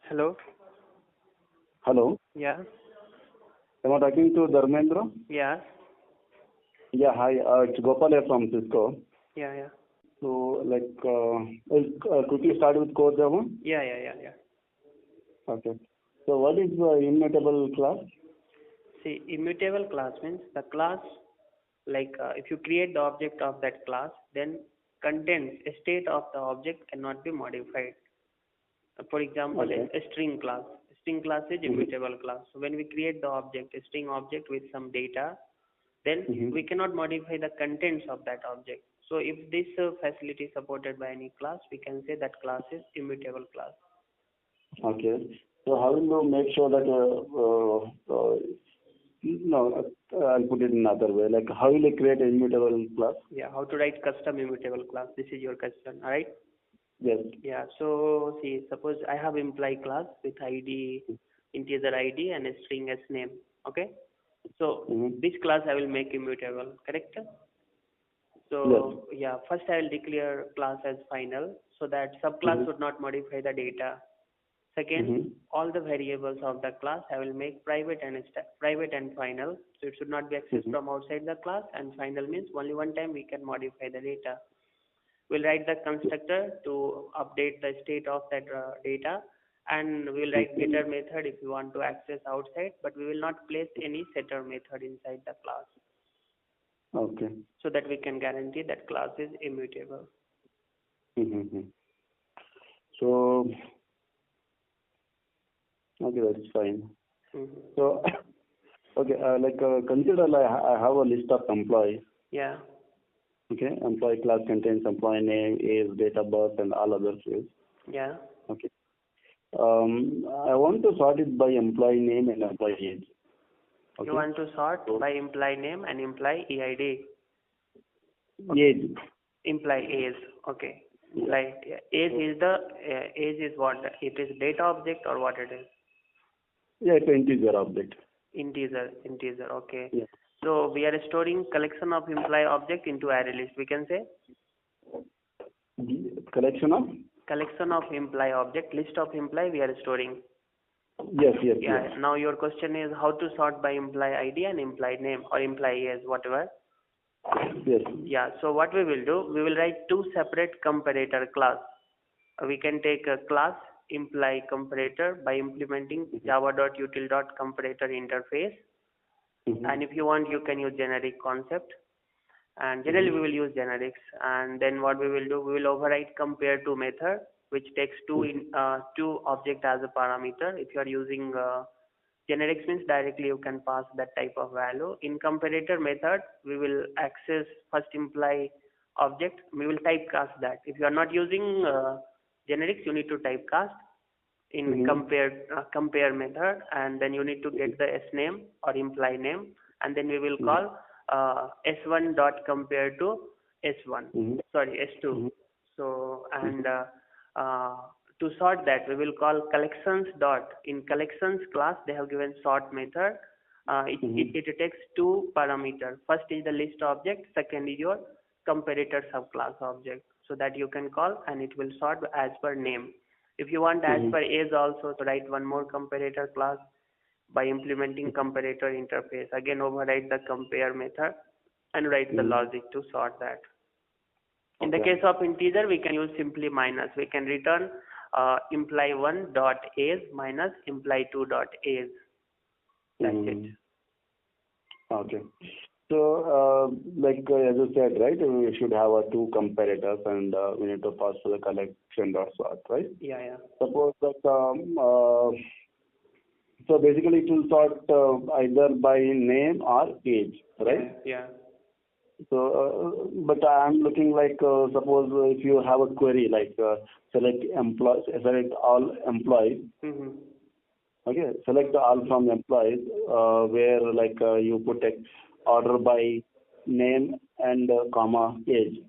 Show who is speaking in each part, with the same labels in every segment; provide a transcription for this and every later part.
Speaker 1: Hello.
Speaker 2: Hello.
Speaker 1: Yeah.
Speaker 2: Am I talking to Dharmendra?
Speaker 1: Yeah.
Speaker 2: Yeah, hi. It's Gopal here from CISCO.
Speaker 1: Yeah.
Speaker 2: So, I'll quickly start with core Java.
Speaker 1: Yeah.
Speaker 2: Okay. So, what is the immutable class?
Speaker 1: See, immutable class means the class, if you create the object of that class, then contents, a state of the object cannot be modified. For example,
Speaker 2: Okay.
Speaker 1: a string class. A string class is immutable class. So when we create the object, a string object with some data, then we cannot modify the contents of that object. So if this facility is supported by any class, we can say that class is immutable class.
Speaker 2: Okay. So, how will you make sure that, I'll put it in another way. Like, how will you create an immutable class?
Speaker 1: Yeah, how to write custom immutable class. This is your question, alright?
Speaker 2: Yes.
Speaker 1: Yeah, so see, suppose I have employee class with ID, integer ID and a string as name. Okay? So this class I will make immutable, correct? So yeah, first I will declare class as final so that subclass would not modify the data. Second, all the variables of the class I will make private and final. So it should not be accessed from outside the class, and final means only one time we can modify the data. We'll write the constructor to update the state of that data, and we'll write getter method if you want to access outside, but we will not place any setter method inside the class.
Speaker 2: Okay.
Speaker 1: So that we can guarantee that class is immutable.
Speaker 2: So, okay, that's fine. So, okay, consider I have a list of employees.
Speaker 1: Yeah.
Speaker 2: Okay, employee class contains employee name, age, date of birth, and all other fields.
Speaker 1: Yeah.
Speaker 2: Okay. I want to sort it by employee name and employee age. Okay.
Speaker 1: You want to sort by employee name and employee EID.
Speaker 2: Age.
Speaker 1: Employee age. Okay. Like age is what? It is data object or what it is?
Speaker 2: Yeah, it's an integer object.
Speaker 1: Integer. Okay.
Speaker 2: Yeah.
Speaker 1: So we are storing collection of employee object into array list. We can say
Speaker 2: Collection of
Speaker 1: employee object, list of employee we are storing.
Speaker 2: Yes.
Speaker 1: Yeah. Now your question is how to sort by employee ID and employee name or employee age, whatever.
Speaker 2: Yes.
Speaker 1: Yeah. So what we will do, we will write two separate comparator class. We can take a class employee comparator by implementing java.util.comparator interface. And if you want, you can use generic concept. And generally we will use generics. And then what we will do, we will override compare to method, which takes two object as a parameter. If you are using generics means directly you can pass that type of value. In comparator method, we will access first employee object. We will typecast that. If you are not using generics, you need to typecast in compare method, and then you need to get the s name or employee name, and then we will call s1 dot compare to s1 s2. So and to sort that we will call collections dot. In collections class they have given sort method. It takes two parameters. First is the list object, second is your comparator subclass object, so that you can call, and it will sort as per name. If you want as per age also, to write one more comparator class by implementing comparator interface. Again override the compare method and write the logic to sort that. In the case of integer, we can use simply minus. We can return employee1 dot age minus employee2 dot age. That's it.
Speaker 2: Okay. So, as you said, right, we should have two comparators, and we need to pass to the collection dot sort, right?
Speaker 1: Yeah.
Speaker 2: Suppose that so basically it will sort either by name or age, right?
Speaker 1: Yeah.
Speaker 2: So, but I'm looking suppose if you have a query select all employees. Okay, select all from employees where you put a order by name and comma age.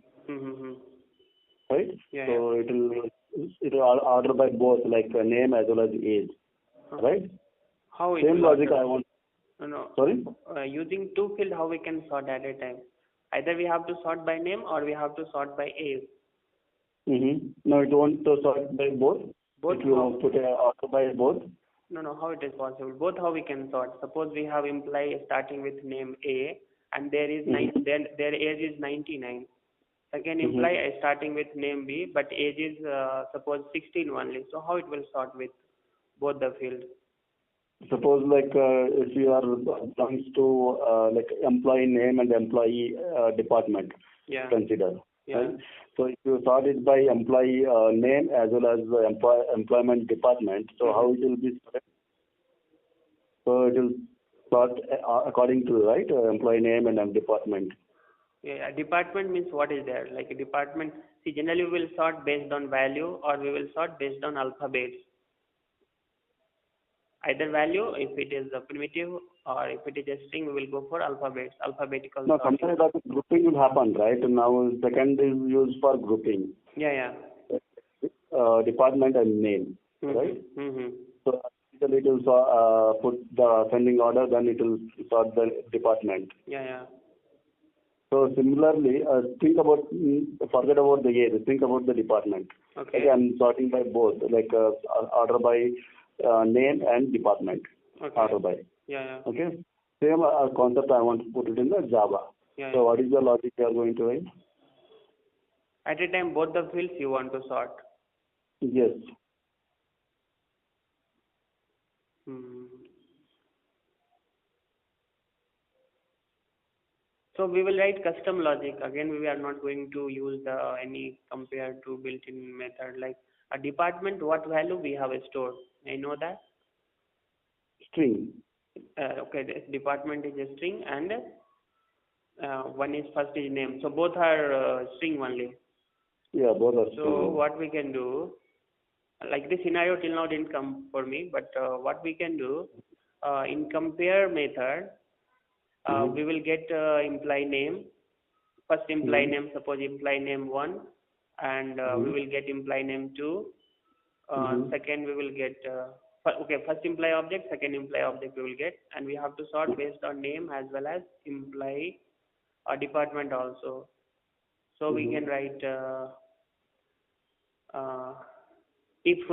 Speaker 2: Right?
Speaker 1: Yeah,
Speaker 2: so it will order by both name as well as age. Right?
Speaker 1: How it
Speaker 2: Same logic I want.
Speaker 1: No.
Speaker 2: Sorry?
Speaker 1: Using two field, how we can sort at a time? Either we have to sort by name or we have to sort by age.
Speaker 2: No, it won't sort by both.
Speaker 1: Both
Speaker 2: If you
Speaker 1: how?
Speaker 2: put a order by both?
Speaker 1: No, how it is possible? Both how we can sort? Suppose we have employee starting with name A, and there is then their age is 99. Second employee is starting with name B, but age is suppose 16 only. So how it will sort with both the fields?
Speaker 2: Suppose like if you are belongs to like employee name and employee department,
Speaker 1: Yeah.
Speaker 2: consider.
Speaker 1: Yeah.
Speaker 2: Right? So if you sort it by employee name as well as the employment department, so how it will be sorted? So it will sort according to, right, employee name and department.
Speaker 1: Yeah, department means what is there? Like a department, see, generally we will sort based on value or we will sort based on alphabets. Either value, if it is a primitive or if it is a string, we will go for alphabets, alphabetical
Speaker 2: No,
Speaker 1: sorting.
Speaker 2: sometimes that grouping will happen, right? Now second is used for grouping.
Speaker 1: Yeah.
Speaker 2: Department and name, right? So it will put the ascending order, then it will sort the department.
Speaker 1: Yeah.
Speaker 2: So similarly, forget about the age, think about the department.
Speaker 1: Okay.
Speaker 2: I'm sorting by both, like order by name and department.
Speaker 1: Okay.
Speaker 2: Order by.
Speaker 1: Yeah.
Speaker 2: Okay. Same concept I want to put it in the Java.
Speaker 1: Yeah.
Speaker 2: So what is the logic you are going to write?
Speaker 1: At a time, both the fields you want to sort.
Speaker 2: Yes.
Speaker 1: So we will write custom logic. Again, we are not going to use any compare to built-in method. Like a department, what value we have stored? I know that.
Speaker 2: String.
Speaker 1: Okay, this department is a string and one is first is name. So both are string only.
Speaker 2: Yeah, both are
Speaker 1: So
Speaker 2: string.
Speaker 1: what we can do, like this scenario till now didn't come for me, but what we can do, in compare method, we will get employee name, first employee name, suppose employee name 1, and we will get employee name 2, second we will get, first employee object, second employee object we will get, and we have to sort based on name as well as employee department also. So we can write if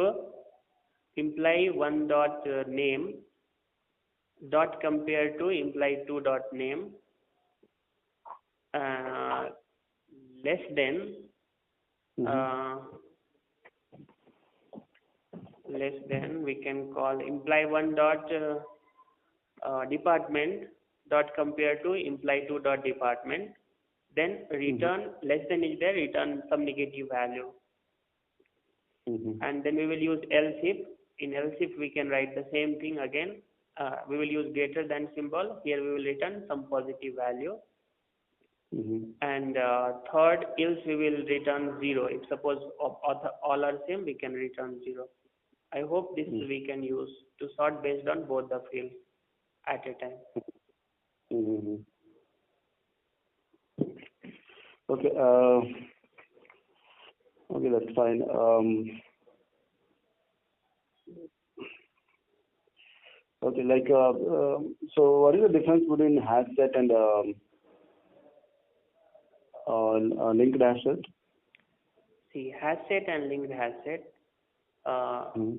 Speaker 1: employee 1 dot name dot compare to employee 2 dot name less than we can call employee 1 dot department dot compare to employee 2 dot department, then return less than is there, return some negative value, and then we will use else if. In else if we can write the same thing again. We will use greater than symbol. Here we will return some positive value. And third, else we will return 0. If suppose all are same, we can return 0. I hope this we can use to sort based on both the fields at a time.
Speaker 2: Okay. Okay, that's fine. Okay, like so, what is the difference between hash set and linked hash set?
Speaker 1: See, hash set and linked hash set,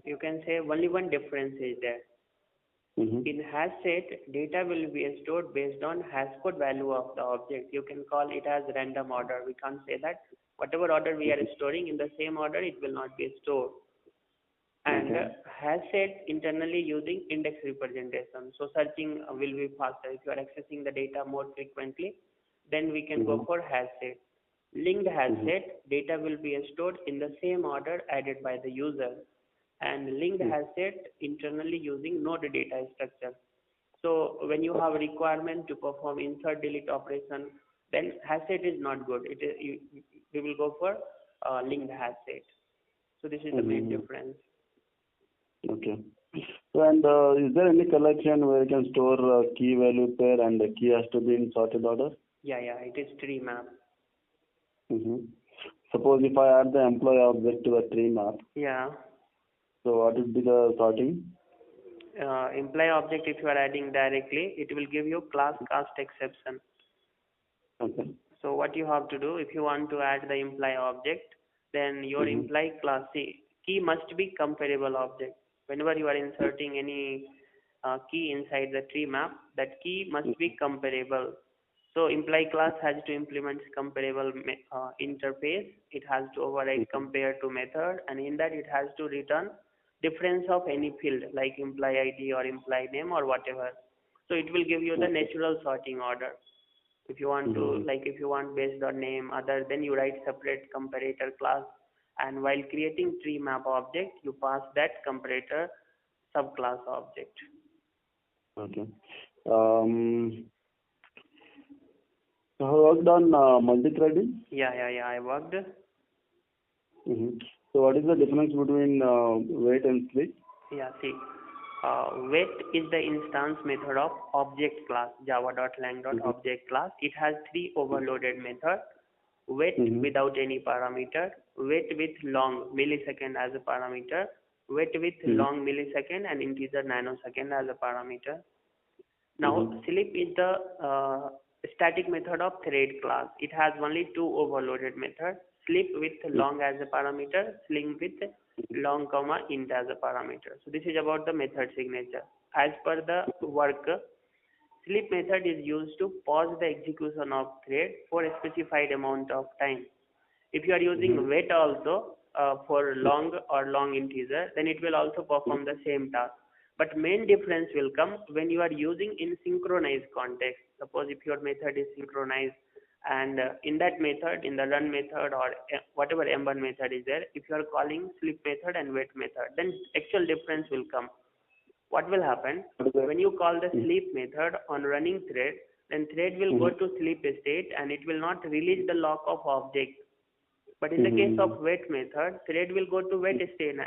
Speaker 1: you can say only one difference is there. In hash set, data will be stored based on hash code value of the object. You can call it as random order. We can't say that whatever order we are storing, in the same order it will not be stored. And hash set internally using index representation. So searching will be faster. If you are accessing the data more frequently, then we can go for hash set. Linked hash set, data will be stored in the same order added by the user. And linked hash set internally using node data structure. So when you have a requirement to perform insert delete operation, then hash set is not good. We will go for linked hash set. So this is the main difference.
Speaker 2: Okay. So, and is there any collection where you can store key value pair and the key has to be in sorted order?
Speaker 1: Yeah, it is tree map.
Speaker 2: Suppose if I add the employee object to the tree map.
Speaker 1: Yeah.
Speaker 2: So what would be the sorting?
Speaker 1: Employee object, if you are adding directly, it will give you class cast exception.
Speaker 2: Okay.
Speaker 1: So what you have to do, if you want to add the employee object, then your employee class, key must be comparable object. Whenever you are inserting any key inside the tree map, that key must be comparable. So imply class has to implement comparable interface. It has to override compare to method, and in that it has to return difference of any field like imply ID or imply name or whatever. So it will give you the natural sorting order. If you want to, like if you want based on name other, then you write separate comparator class, and while creating tree map object, you pass that comparator subclass object.
Speaker 2: Okay. So have you worked on multi-threading?
Speaker 1: Yeah, I worked.
Speaker 2: So what is the difference between wait and sleep?
Speaker 1: Yeah, see, wait is the instance method of object class, java.lang.object class. It has three overloaded methods: wait without any parameter, wait with long millisecond as a parameter, wait with long millisecond, and integer nanosecond as a parameter. Now, sleep is the static method of thread class. It has only two overloaded methods: sleep with long as a parameter, sleep with long comma int as a parameter. So this is about the method signature. As per the work, sleep method is used to pause the execution of thread for a specified amount of time. If you are using wait also for long or long integer, then it will also perform the same task. But main difference will come when you are using in synchronized context. Suppose if your method is synchronized, and in that method, in the run method or whatever M1 method is there, if you are calling sleep method and wait method, then actual difference will come. What will happen when you call the sleep method on running thread, then thread will go to sleep state and it will not release the lock of object. But in the case of wait method, thread will go to wait state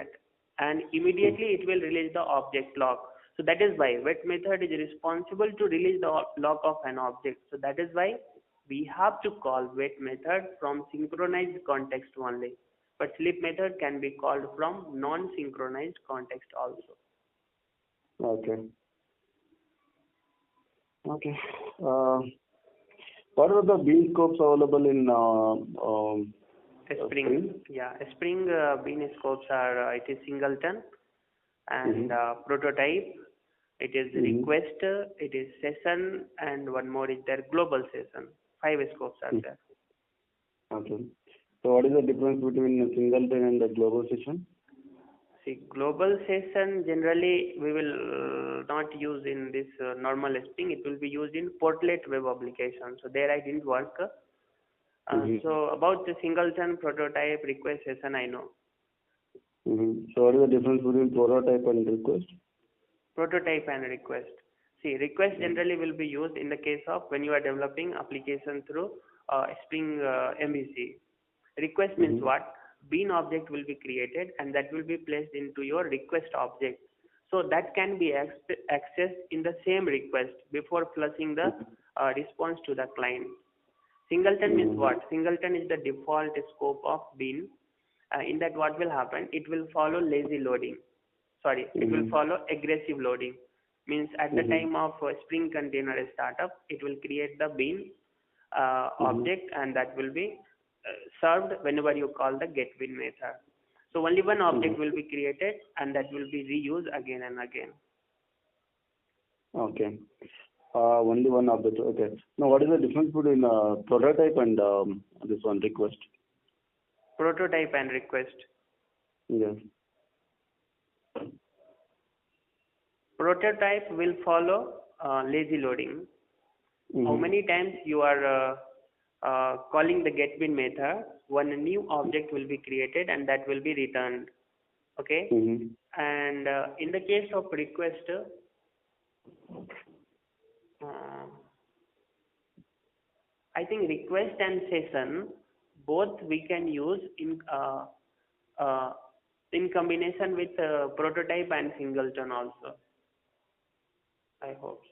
Speaker 1: and immediately it will release the object lock. So that is why wait method is responsible to release the lock of an object. So that is why we have to call wait method from synchronized context only. But sleep method can be called from non-synchronized context also.
Speaker 2: Okay. What are the bean scopes available in
Speaker 1: Spring? Yeah, Spring bean scopes are it is singleton and prototype. It is request, it is session, and one more is there global session. 5 scopes are there.
Speaker 2: Okay. So what is the difference between a singleton and a global session?
Speaker 1: See, global session generally we will not use in this normal Spring. It will be used in portlet web application. So there I didn't work. So about the singleton, prototype, request, session, I know.
Speaker 2: So what is the difference between prototype and request?
Speaker 1: Prototype and request. See, request generally will be used in the case of when you are developing application through Spring MVC. Request means what? Bean object will be created and that will be placed into your request object. So that can be accessed in the same request before flushing the response to the client. Singleton means what? Singleton is the default scope of Bean. In that what will happen? It will follow lazy loading. It will follow aggressive loading. Means at the time of Spring container startup, it will create the Bean object and that will be served whenever you call the getBean method. So only one object will be created and that will be reused again and again.
Speaker 2: Okay. Only one object. Okay. Now, what is the difference between prototype and this one request?
Speaker 1: Prototype and request.
Speaker 2: Yes.
Speaker 1: Prototype will follow lazy loading. How many times you are calling the getBean method, one new object will be created and that will be returned. Okay. And in the case of request, I think request and session both we can use in combination with prototype and singleton also. I hope so.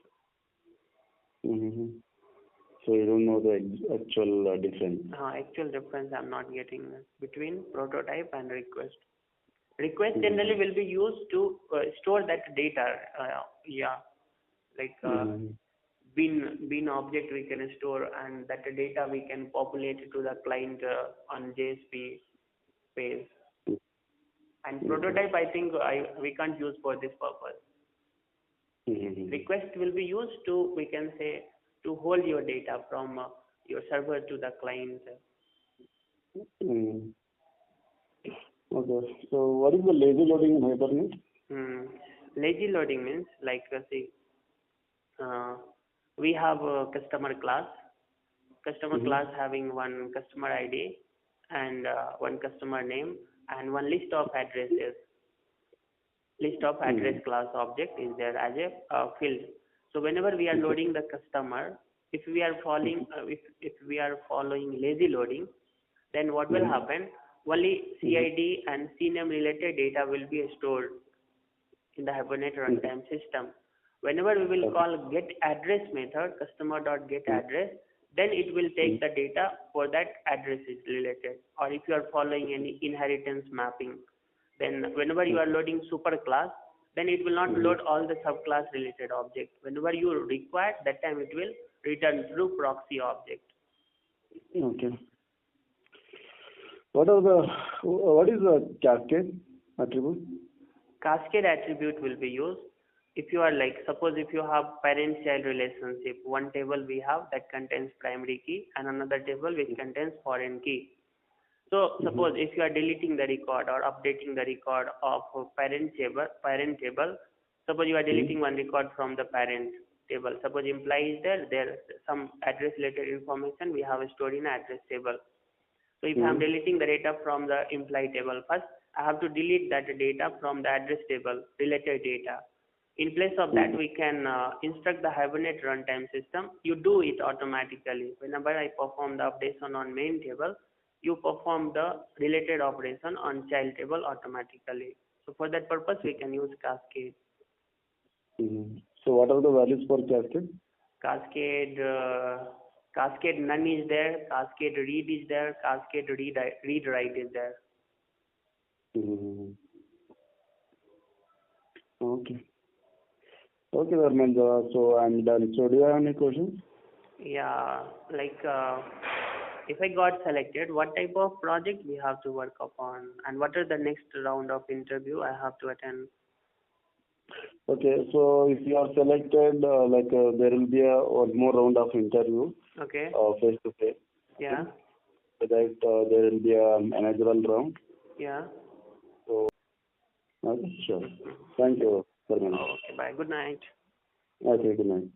Speaker 2: So you don't know the actual difference.
Speaker 1: Actual difference I'm not getting between prototype and request. Request generally will be used to store that data. Bean object we can store and that data we can populate to the client on JSP page. And prototype, I think we can't use for this purpose. Request will be used to, we can say, to hold your data from your server to the client.
Speaker 2: Okay. So what is the lazy loading in Hibernate?
Speaker 1: Lazy loading means like we have a customer class. Customer class having one customer ID and one customer name and one list of addresses. List of address class object is there as a field. So whenever we are loading the customer, if we are following if we are following lazy loading, then what will happen? Only CID and CNAME related data will be stored in the Hibernate runtime system. Whenever we will call get address method, customer.getAddress, then it will take the data for that address is related. Or if you are following any inheritance mapping, then whenever you are loading superclass, then it will not load all the subclass related objects. Whenever you require, that time it will return through proxy object.
Speaker 2: Okay. What is the cascade attribute?
Speaker 1: Cascade attribute will be used if you are like, suppose if you have parent-child relationship, one table we have that contains primary key and another table which contains foreign key. So suppose if you are deleting the record or updating the record of parent table, suppose you are deleting one record from the parent table. Suppose employee is there some address related information we have stored in address table. So if I am deleting the data from the employee table first, I have to delete that data from the address table related data. In place of that, we can instruct the Hibernate runtime system. You do it automatically. Whenever I perform the updation on main table, you perform the related operation on child table automatically. So for that purpose, we can use cascade.
Speaker 2: So what are the values for cascade?
Speaker 1: Cascade none is there, cascade read is there, cascade read write is there.
Speaker 2: Okay. Okay, Dharmendra. So I'm done. So do you have any questions?
Speaker 1: Yeah, like if I got selected, what type of project we have to work upon, and what are the next round of interview I have to attend?
Speaker 2: Okay, so if you are selected, there will be one more round of interview.
Speaker 1: Okay.
Speaker 2: Face to face.
Speaker 1: Yeah.
Speaker 2: So that there will be a managerial round.
Speaker 1: Yeah.
Speaker 2: So okay, sure. Thank you, Dharmendra.
Speaker 1: Okay. Bye. Good night.
Speaker 2: Okay, good night.